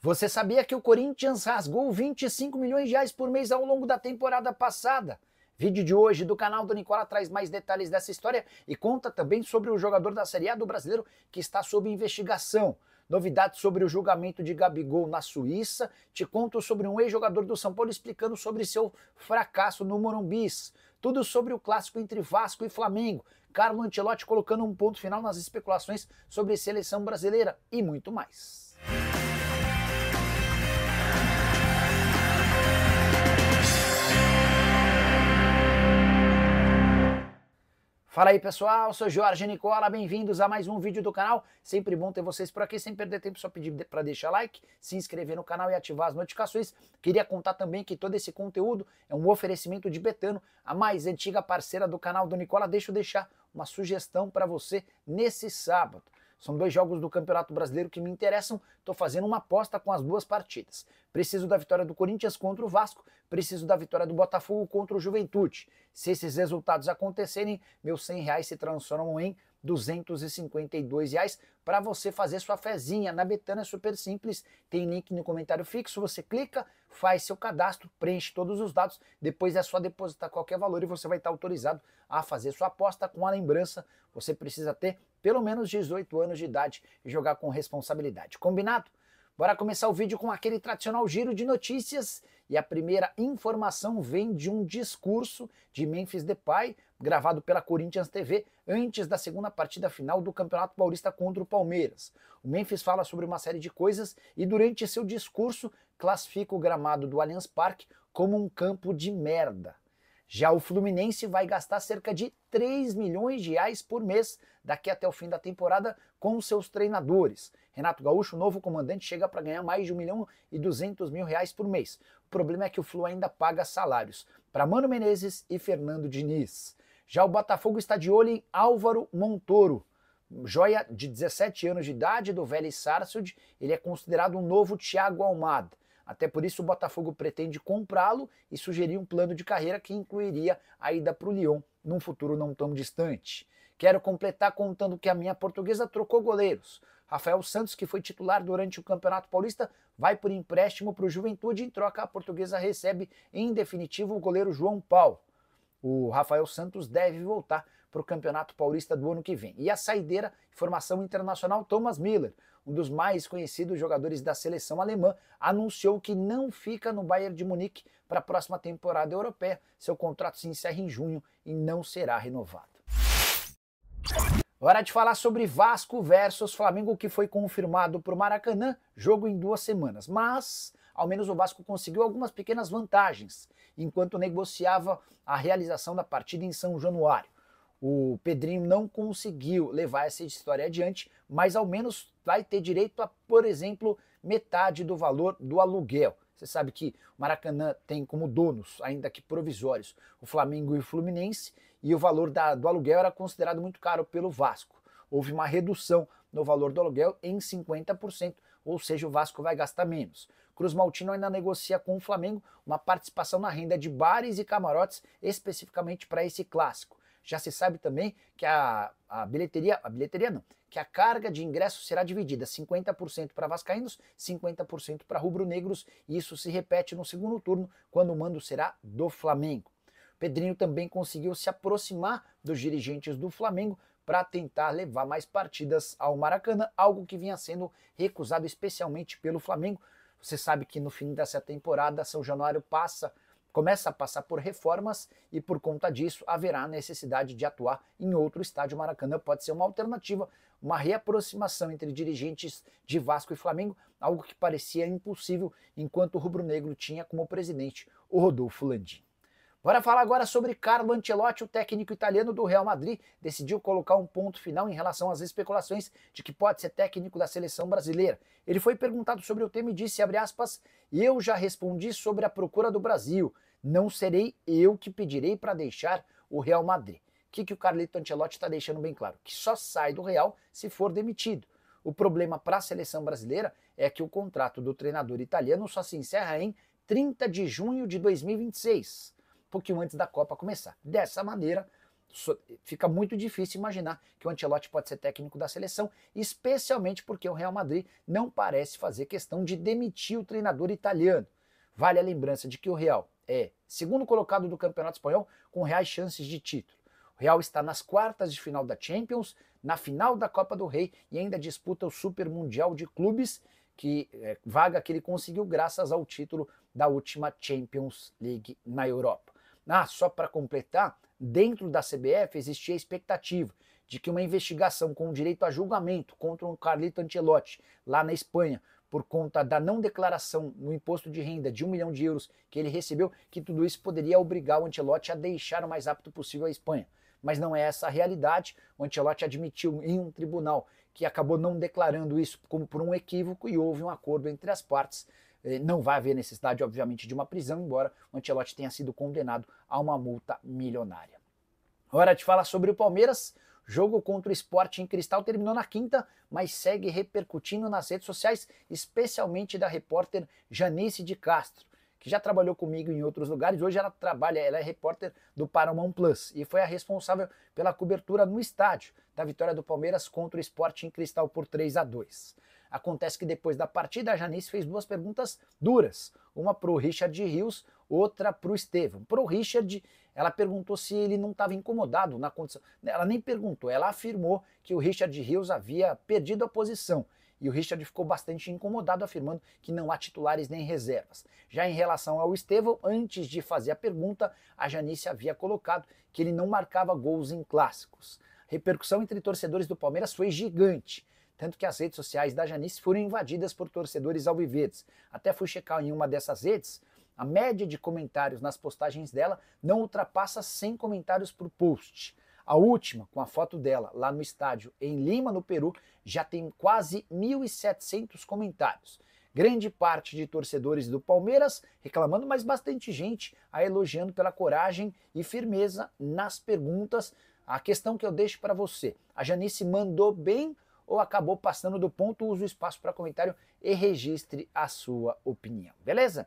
Você sabia que o Corinthians rasgou 25 milhões de reais por mês ao longo da temporada passada? Vídeo de hoje do canal do Nicola traz mais detalhes dessa história e conta também sobre o jogador da Série A do Brasileiro que está sob investigação. Novidades sobre o julgamento de Gabigol na Suíça. Te conto sobre um ex-jogador do São Paulo explicando sobre seu fracasso no Morumbi. Tudo sobre o clássico entre Vasco e Flamengo. Carlo Ancelotti colocando um ponto final nas especulações sobre seleção brasileira e muito mais. Fala aí pessoal, sou Jorge Nicola, bem-vindos a mais um vídeo do canal. Sempre bom ter vocês por aqui, sem perder tempo, só pedir para deixar like, se inscrever no canal e ativar as notificações. Queria contar também que todo esse conteúdo é um oferecimento de Betano, a mais antiga parceira do canal do Nicola. Deixa eu deixar uma sugestão para você nesse sábado. São dois jogos do Campeonato Brasileiro que me interessam, estou fazendo uma aposta com as duas partidas. Preciso da vitória do Corinthians contra o Vasco, preciso da vitória do Botafogo contra o Juventude. Se esses resultados acontecerem, meus R$100 se transformam em R$252 para você fazer sua fezinha. Na Betano é super simples, tem link no comentário fixo, você clica, faz seu cadastro, preenche todos os dados, depois é só depositar qualquer valor e você vai estar autorizado a fazer sua aposta. Com a lembrança, você precisa ter pelo menos 18 anos de idade e jogar com responsabilidade. Combinado? Bora começar o vídeo com aquele tradicional giro de notícias e a primeira informação vem de um discurso de Memphis Depay, gravado pela Corinthians TV antes da segunda partida final do Campeonato Paulista contra o Palmeiras. O Memphis fala sobre uma série de coisas e durante seu discurso classifica o gramado do Allianz Parque como um campo de merda. Já o Fluminense vai gastar cerca de R$3 milhões por mês daqui até o fim da temporada com seus treinadores. Renato Gaúcho, o novo comandante, chega para ganhar mais de R$1.200.000 por mês. O problema é que o Flu ainda paga salários para Mano Menezes e Fernando Diniz. Já o Botafogo está de olho em Álvaro Montoro, joia de 17 anos de idade do Vélez Sarsfield. Ele é considerado um novo Thiago Almada. Até por isso o Botafogo pretende comprá-lo e sugerir um plano de carreira que incluiria a ida para o Lyon num futuro não tão distante. Quero completar contando que a minha portuguesa trocou goleiros. Rafael Santos, que foi titular durante o Campeonato Paulista, vai por empréstimo para o Juventude. Em troca, a portuguesa recebe em definitivo o goleiro João Paulo. O Rafael Santos deve voltar para o Campeonato Paulista do ano que vem. E a saideira, formação internacional, Thomas Müller, um dos mais conhecidos jogadores da seleção alemã, anunciou que não fica no Bayern de Munique para a próxima temporada europeia. Seu contrato se encerra em junho e não será renovado. Hora de falar sobre Vasco versus Flamengo, que foi confirmado para o Maracanã, jogo em 2 semanas. Mas, ao menos o Vasco conseguiu algumas pequenas vantagens, enquanto negociava a realização da partida em São Januário. O Pedrinho não conseguiu levar essa história adiante, mas ao menos vai ter direito a, por exemplo, metade do valor do aluguel. Você sabe que o Maracanã tem como donos, ainda que provisórios, o Flamengo e o Fluminense, e o valor do aluguel era considerado muito caro pelo Vasco. Houve uma redução no valor do aluguel em 50%, ou seja, o Vasco vai gastar menos. Cruz Maltino ainda negocia com o Flamengo uma participação na renda de bares e camarotes, especificamente para esse clássico. Já se sabe também que que a carga de ingressos será dividida 50% para vascaínos, 50% para rubro-negros, e isso se repete no segundo turno, quando o mando será do Flamengo. Pedrinho também conseguiu se aproximar dos dirigentes do Flamengo para tentar levar mais partidas ao Maracanã, algo que vinha sendo recusado especialmente pelo Flamengo. Você sabe que no fim dessa temporada, São Januário começa a passar por reformas e por conta disso haverá necessidade de atuar em outro estádio. Maracanã pode ser uma alternativa, uma reaproximação entre dirigentes de Vasco e Flamengo, algo que parecia impossível enquanto o rubro-negro tinha como presidente o Rodolfo Landim. Bora falar agora sobre Carlo Ancelotti. O técnico italiano do Real Madrid decidiu colocar um ponto final em relação às especulações de que pode ser técnico da seleção brasileira. Ele foi perguntado sobre o tema e disse, abre aspas, eu já respondi sobre a procura do Brasil. Não serei eu que pedirei para deixar o Real Madrid. O que o Carlito Ancelotti está deixando bem claro? Que só sai do Real se for demitido. O problema para a seleção brasileira é que o contrato do treinador italiano só se encerra em 30 de junho de 2026. Pouquinho antes da Copa começar. Dessa maneira, Fica muito difícil imaginar que o Ancelotti pode ser técnico da seleção, especialmente porque o Real Madrid não parece fazer questão de demitir o treinador italiano. Vale a lembrança de que o Real é segundo colocado do Campeonato Espanhol com reais chances de título. O Real está nas quartas de final da Champions, na final da Copa do Rei e ainda disputa o Super Mundial de Clubes, vaga que ele conseguiu graças ao título da última Champions League na Europa. Só para completar, dentro da CBF existia a expectativa de que uma investigação com direito a julgamento contra o Carlito Ancelotti, lá na Espanha, por conta da não declaração no imposto de renda de 1 milhão de euros que ele recebeu, que tudo isso poderia obrigar o Ancelotti a deixar o mais rápido possível a Espanha. Mas não é essa a realidade. O Ancelotti admitiu em um tribunal que acabou não declarando isso como por um equívoco e houve um acordo entre as partes. Não vai haver necessidade, obviamente, de uma prisão, embora o Ancelotti tenha sido condenado a uma multa milionária. Hora de falar sobre o Palmeiras. Jogo contra o Sporting Cristal terminou na quinta, mas segue repercutindo nas redes sociais, especialmente da repórter Janice de Castro, que já trabalhou comigo em outros lugares. Hoje ela é repórter do Paramount Plus e foi a responsável pela cobertura no estádio da vitória do Palmeiras contra o Sporting Cristal por 3-2. Acontece que depois da partida a Janice fez duas perguntas duras, uma para o Richard Rios, outra para o Estevão. Para o Richard, ela perguntou se ele não estava incomodado na condição. Ela nem perguntou, ela afirmou que o Richard Rios havia perdido a posição. E o Richard ficou bastante incomodado, afirmando que não há titulares nem reservas. Já em relação ao Estevão, antes de fazer a pergunta, a Janice havia colocado que ele não marcava gols em clássicos. A repercussão entre torcedores do Palmeiras foi gigante, tanto que as redes sociais da Janice foram invadidas por torcedores alviverdes. Até fui checar em uma dessas redes, a média de comentários nas postagens dela não ultrapassa 100 comentários por post. A última, com a foto dela lá no estádio em Lima, no Peru, já tem quase 1.700 comentários. Grande parte de torcedores do Palmeiras reclamando, mas bastante gente a elogiando pela coragem e firmeza nas perguntas. A questão que eu deixo para você, a Janice mandou bem ou acabou passando do ponto? Use o espaço para comentário e registre a sua opinião, beleza?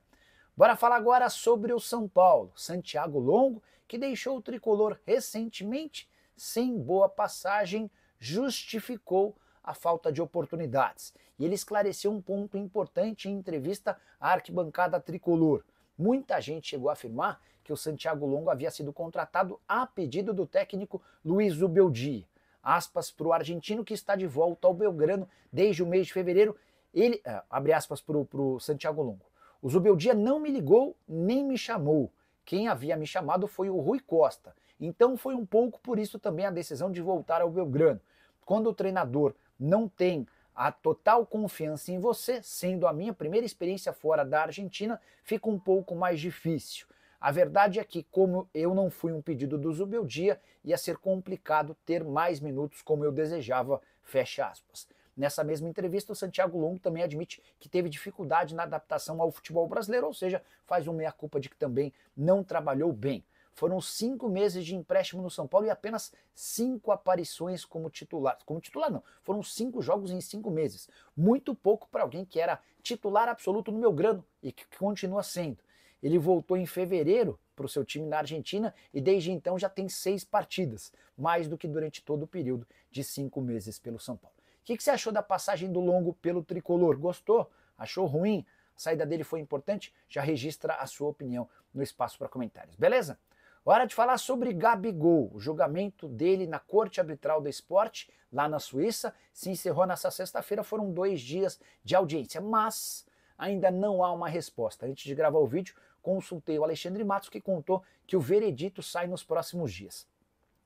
Bora falar agora sobre o São Paulo. Santiago Longo, que deixou o tricolor recentemente sem boa passagem, justificou a falta de oportunidades. E ele esclareceu um ponto importante em entrevista à arquibancada tricolor. Muita gente chegou a afirmar que o Santiago Longo havia sido contratado a pedido do técnico Luiz Zubeldia. Aspas para o argentino que está de volta ao Belgrano desde o mês de fevereiro. Ele, abre aspas para o Santiago Longo. O Zubeldia não me ligou nem me chamou. Quem havia me chamado foi o Rui Costa. Então foi um pouco por isso também a decisão de voltar ao Belgrano. Quando o treinador não tem a total confiança em você, sendo a minha primeira experiência fora da Argentina, fica um pouco mais difícil. A verdade é que, como eu não fui um pedido do Zubeldia, ia ser complicado ter mais minutos como eu desejava, fecha aspas. Nessa mesma entrevista, o Santiago Longo também admite que teve dificuldade na adaptação ao futebol brasileiro, ou seja, faz uma meia-culpa de que também não trabalhou bem. Foram 5 meses de empréstimo no São Paulo e apenas 5 aparições como titular. Como titular não, foram 5 jogos em 5 meses. Muito pouco para alguém que era titular absoluto no Belgrano e que continua sendo. Ele voltou em fevereiro para o seu time na Argentina e desde então já tem 6 partidas, mais do que durante todo o período de 5 meses pelo São Paulo. O que você achou da passagem do Longo pelo tricolor? Gostou? Achou ruim? A saída dele foi importante? Já registra a sua opinião no espaço para comentários, beleza? Hora de falar sobre Gabigol. O julgamento dele na Corte Arbitral do Esporte, lá na Suíça, se encerrou nessa sexta-feira. Foram 2 dias de audiência, mas ainda não há uma resposta. Antes de gravar o vídeo, consultei o Alexandre Matos, que contou que o veredito sai nos próximos dias.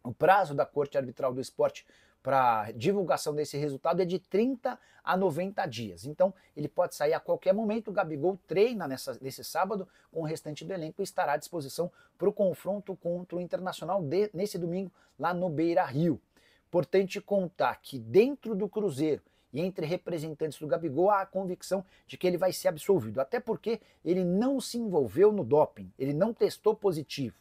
O prazo da Corte Arbitral do Esporte para divulgação desse resultado é de 30 a 90 dias. Então, ele pode sair a qualquer momento. O Gabigol treina nesse sábado com o restante do elenco e estará à disposição para o confronto contra o Internacional nesse domingo lá no Beira-Rio. Importante contar que dentro do Cruzeiro e entre representantes do Gabigol há a convicção de que ele vai ser absolvido, até porque ele não se envolveu no doping, ele não testou positivo.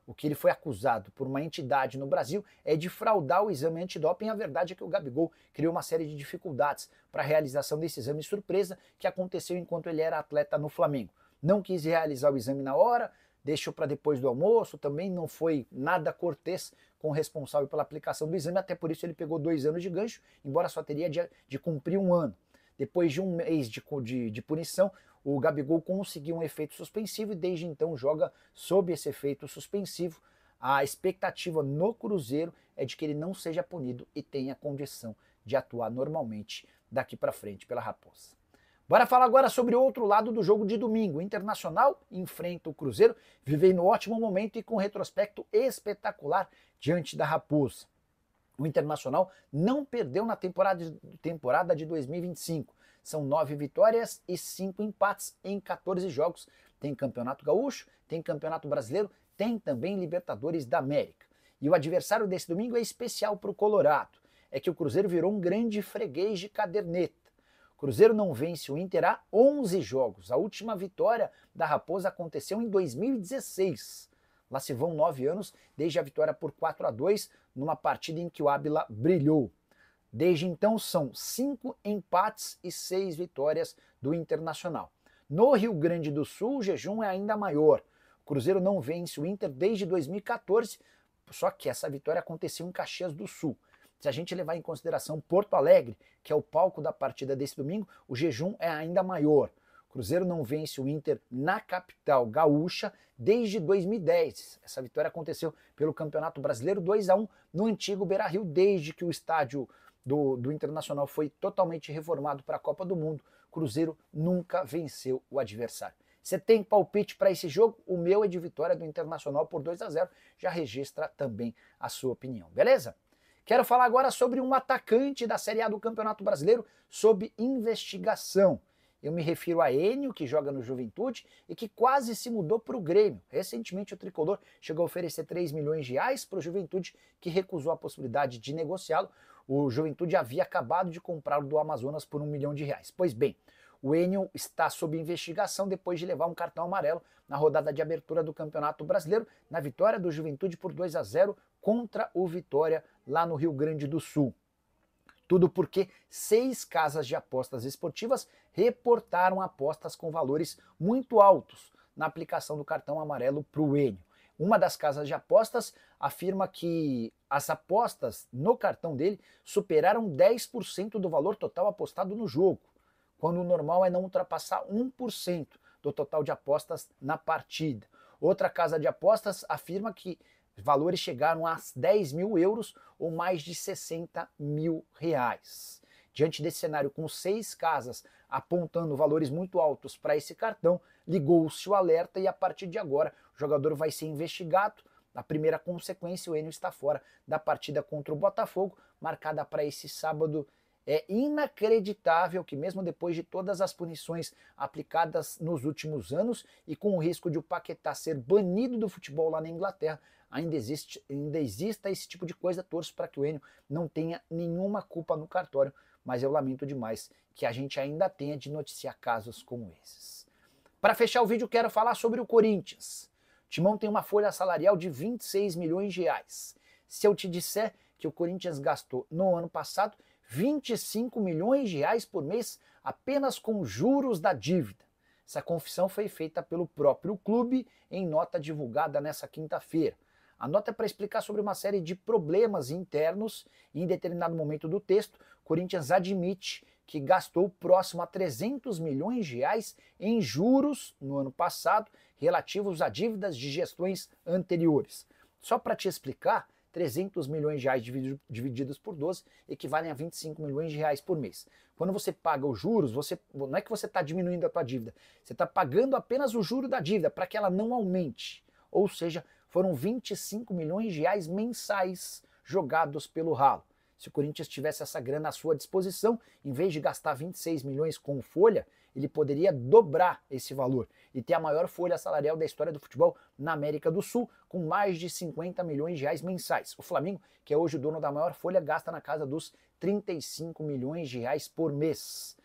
O que ele foi acusado por uma entidade no Brasil é de fraudar o exame antidoping. A verdade é que o Gabigol criou uma série de dificuldades para a realização desse exame surpresa que aconteceu enquanto ele era atleta no Flamengo. Não quis realizar o exame na hora, deixou para depois do almoço, também não foi nada cortês com o responsável pela aplicação do exame, até por isso ele pegou 2 anos de gancho, embora só teria de cumprir 1 ano. Depois de 1 mês de punição, o Gabigol conseguiu um efeito suspensivo e desde então joga sob esse efeito suspensivo. A expectativa no Cruzeiro é de que ele não seja punido e tenha condição de atuar normalmente daqui para frente pela Raposa. Bora falar agora sobre o outro lado do jogo de domingo. O Internacional enfrenta o Cruzeiro, vivendo um ótimo momento e com um retrospecto espetacular diante da Raposa. O Internacional não perdeu na temporada de 2025. São 9 vitórias e 5 empates em 14 jogos. Tem Campeonato Gaúcho, tem Campeonato Brasileiro, tem também Libertadores da América. E o adversário desse domingo é especial para o Colorado. É que o Cruzeiro virou um grande freguês de caderneta. O Cruzeiro não vence o Inter há 11 jogos. A última vitória da Raposa aconteceu em 2016. Lá se vão 9 anos desde a vitória por 4-2 numa partida em que o Ábila brilhou. Desde então são 5 empates e 6 vitórias do Internacional. No Rio Grande do Sul o jejum é ainda maior. O Cruzeiro não vence o Inter desde 2014, só que essa vitória aconteceu em Caxias do Sul. Se a gente levar em consideração Porto Alegre, que é o palco da partida desse domingo, o jejum é ainda maior. O Cruzeiro não vence o Inter na capital gaúcha desde 2010. Essa vitória aconteceu pelo Campeonato Brasileiro 2-1 no antigo Beira-Rio, desde que o estádio do Internacional foi totalmente reformado para a Copa do Mundo. O Cruzeiro nunca venceu o adversário. Você tem palpite para esse jogo? O meu é de vitória do Internacional por 2-0. Já registra também a sua opinião, beleza? Quero falar agora sobre um atacante da Série A do Campeonato Brasileiro sob investigação. Eu me refiro a Enio, que joga no Juventude e que quase se mudou para o Grêmio. Recentemente o tricolor chegou a oferecer 3 milhões de reais para o Juventude, que recusou a possibilidade de negociá-lo. O Juventude havia acabado de comprá-lo do Amazonas por 1 milhão de reais. Pois bem, o Enio está sob investigação depois de levar um cartão amarelo na rodada de abertura do Campeonato Brasileiro, na vitória do Juventude por 2-0 contra o Vitória lá no Rio Grande do Sul. Tudo porque 6 casas de apostas esportivas reportaram apostas com valores muito altos na aplicação do cartão amarelo para o Enio. Uma das casas de apostas afirma que as apostas no cartão dele superaram 10% do valor total apostado no jogo, quando o normal é não ultrapassar 1% do total de apostas na partida. Outra casa de apostas afirma que valores chegaram a 10 mil euros ou mais de 60 mil reais. Diante desse cenário, com 6 casas apontando valores muito altos para esse cartão, ligou-se o alerta e a partir de agora o jogador vai ser investigado. A primeira consequência, o Enio está fora da partida contra o Botafogo, marcada para esse sábado. É inacreditável que mesmo depois de todas as punições aplicadas nos últimos anos e com o risco de o Paquetá ser banido do futebol lá na Inglaterra, ainda exista esse tipo de coisa. Torço para que o Enio não tenha nenhuma culpa no cartório, mas eu lamento demais que a gente ainda tenha de noticiar casos como esses. Para fechar o vídeo, quero falar sobre o Corinthians. O Timão tem uma folha salarial de 26 milhões de reais. Se eu te disser que o Corinthians gastou no ano passado 25 milhões de reais por mês apenas com juros da dívida. Essa confissão foi feita pelo próprio clube em nota divulgada nessa quinta-feira. A nota é para explicar sobre uma série de problemas internos e em determinado momento do texto, o Corinthians admite que gastou próximo a 300 milhões de reais em juros no ano passado relativos a dívidas de gestões anteriores. Só para te explicar, 300 milhões de reais divididos por 12 equivalem a 25 milhões de reais por mês. Quando você paga os juros, não é que você está diminuindo a tua dívida, você está pagando apenas o juro da dívida para que ela não aumente. Ou seja, foram 25 milhões de reais mensais jogados pelo ralo. Se o Corinthians tivesse essa grana à sua disposição, em vez de gastar 26 milhões com folha, ele poderia dobrar esse valor e ter a maior folha salarial da história do futebol na América do Sul, com mais de 50 milhões de reais mensais. O Flamengo, que é hoje o dono da maior folha, gasta na casa dos 35 milhões de reais por mês.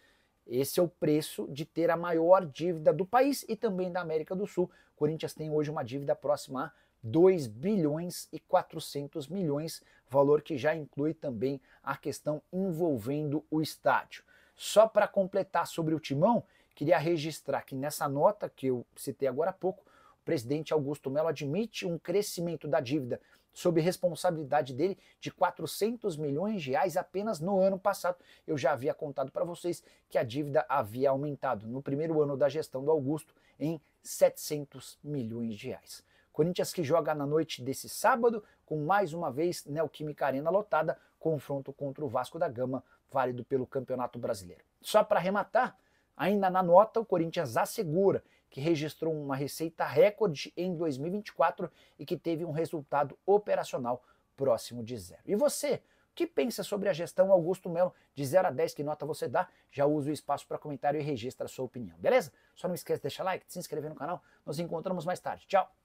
Esse é o preço de ter a maior dívida do país e também da América do Sul. O Corinthians tem hoje uma dívida próxima a 2 bilhões e 400 milhões, valor que já inclui também a questão envolvendo o estádio. Só para completar sobre o Timão, queria registrar que nessa nota que eu citei agora há pouco, presidente Augusto Melo admite um crescimento da dívida sob responsabilidade dele de 400 milhões de reais apenas no ano passado. Eu já havia contado para vocês que a dívida havia aumentado no primeiro ano da gestão do Augusto em 700 milhões de reais. Corinthians que joga na noite desse sábado, com mais uma vez Neoquímica Arena lotada, confronto contra o Vasco da Gama, válido pelo Campeonato Brasileiro. Só para arrematar, ainda na nota, o Corinthians assegura que registrou uma receita recorde em 2024 e que teve um resultado operacional próximo de zero. E você, o que pensa sobre a gestão Augusto Melo? De 0 a 10, que nota você dá? Já usa o espaço para comentário e registra a sua opinião, beleza? Só não esquece de deixar like, de se inscrever no canal. Nos encontramos mais tarde. Tchau!